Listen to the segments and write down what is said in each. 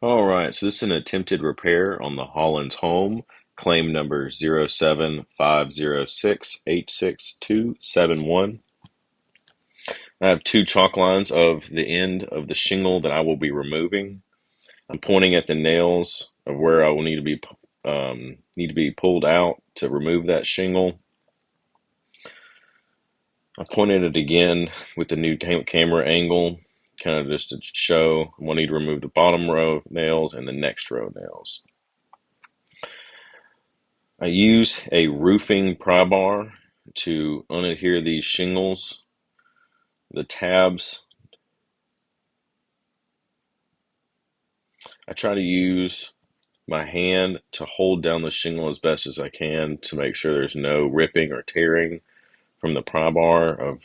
All right, so this is an attempted repair on the Holland's home, claim number 07506867271. I have two chalk lines of the end of the shingle that I will be removing. I'm pointing at the nails of where I will need to be pulled out to remove that shingle. I pointed it again with the new camera angle, kind of just to show we'll need to remove the bottom row of nails and the next row of nails. I use a roofing pry bar to unadhere these shingles. The tabs, I try to use my hand to hold down the shingle as best as I can to make sure there's no ripping or tearing from the pry bar of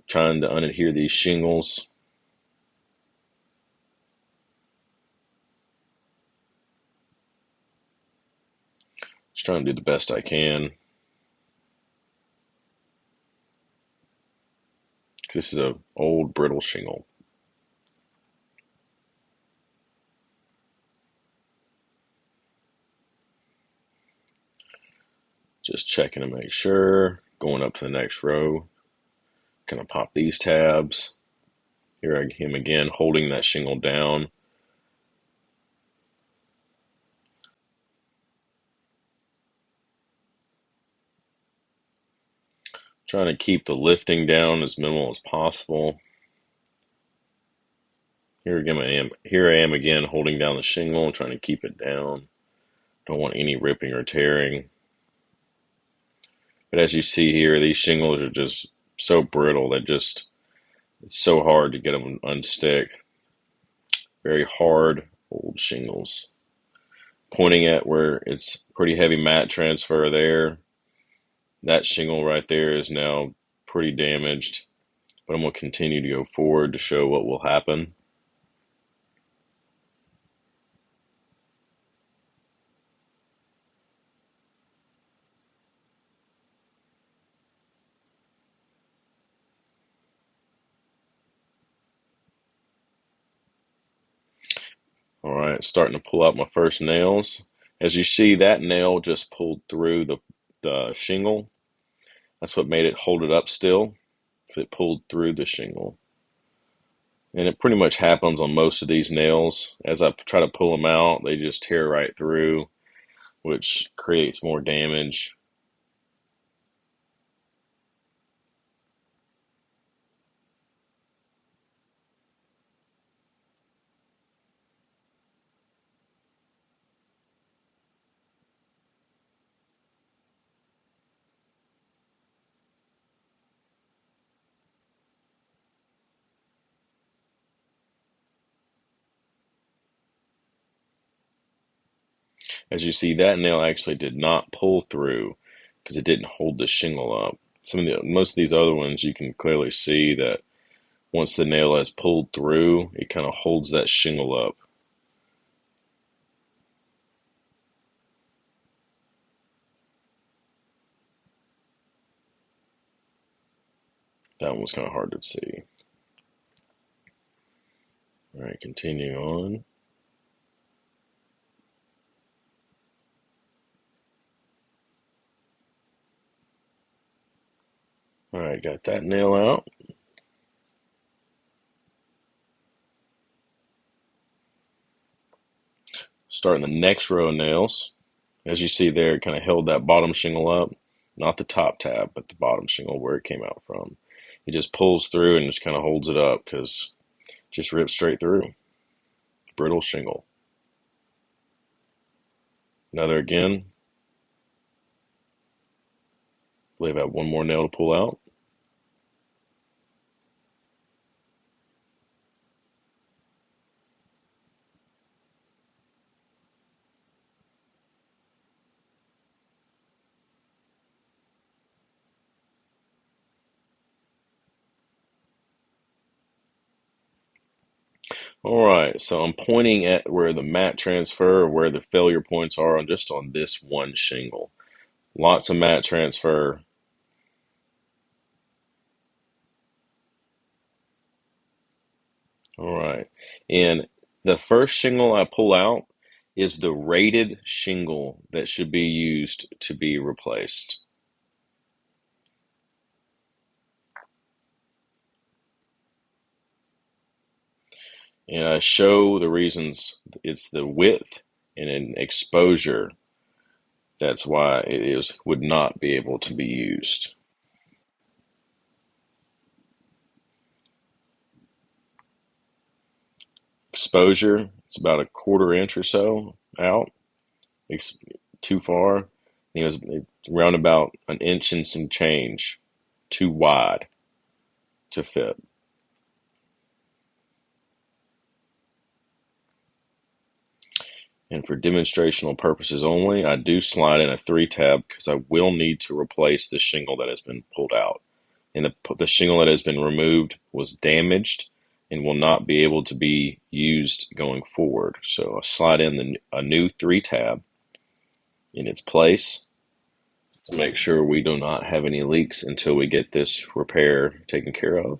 trying to unadhere these shingles. Just trying to do the best I can. This is a old brittle shingle. Just checking to make sure. Going up to the next row. Gonna pop these tabs. Here I am again holding that shingle down. Trying to keep the lifting down as minimal as possible. Here I am again holding down the shingle, trying to keep it down. Don't want any ripping or tearing. But as you see here, these shingles are just so brittle that it's so hard to get them unstick. Very hard old shingles. Pointing at where it's pretty heavy mat transfer there. That shingle right there is now pretty damaged, but I'm going to continue to go forward to show what will happen. All right, starting to pull out my first nails. As you see, that nail just pulled through the shingle. That's what made it hold it up still. So it pulled through the shingle. And it pretty much happens on most of these nails. As I try to pull them out, they just tear right through, which creates more damage. As you see, that nail actually did not pull through because it didn't hold the shingle up. Most of these other ones, you can clearly see that once the nail has pulled through, it kind of holds that shingle up. That one was kind of hard to see. All right, continuing on. All right, got that nail out. Starting the next row of nails. As you see there, it kind of held that bottom shingle up. Not the top tab, but the bottom shingle where it came out from. It just pulls through and just kind of holds it up because it just rips straight through. Brittle shingle. Another again. I believe I have one more nail to pull out. All right, so I'm pointing at where the mat transfer, or where the failure points are on this one shingle. Lots of mat transfer. All right, and The first shingle I pull out is the rated shingle that should be used to be replaced. And I show the reasons. It's the width and an exposure. That's why would not be able to be used. Exposure, it's about a quarter inch or so out. It's too far. It was around about an inch and some change too wide to fit. And for demonstrational purposes only, I do slide in a 3-tab because I will need to replace the shingle that has been pulled out. And the shingle that has been removed was damaged and will not be able to be used going forward. So I slide in a new 3-tab in its place to make sure we do not have any leaks until we get this repair taken care of.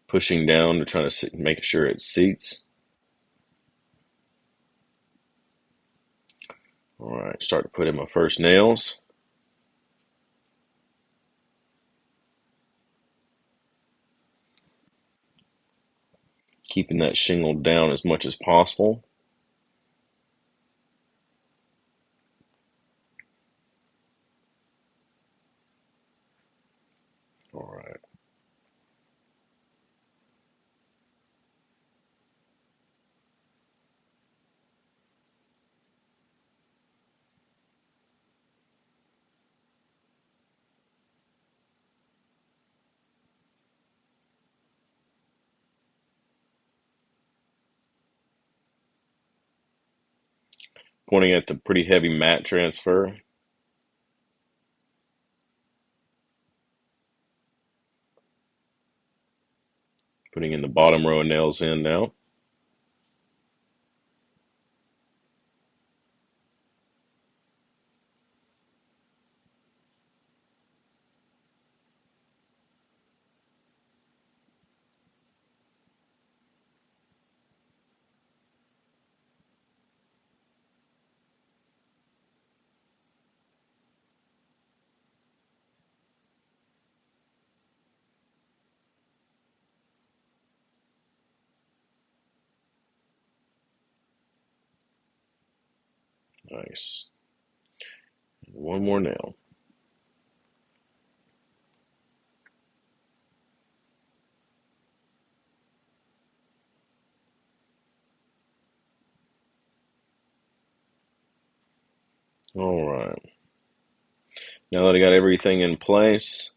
Pushing down to try to make sure it seats. All right, start to put in my first nails. Keeping that shingle down as much as possible. All right. Pointing at the pretty heavy mat transfer. Putting in the bottom row of nails in now. Nice. One more nail. All right. Now that I got everything in place,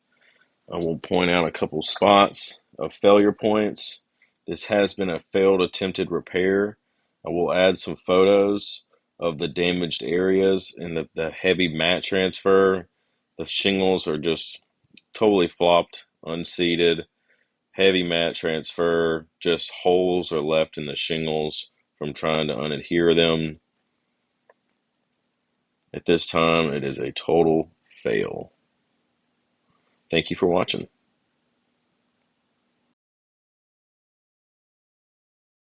I will point out a couple spots of failure points. This has been a failed attempted repair. I will add some photos of the damaged areas and the heavy mat transfer. The shingles are just totally flopped, unseated. Heavy mat transfer, just holes are left in the shingles from trying to unadhere them. At this time, it is a total fail. Thank you for watching.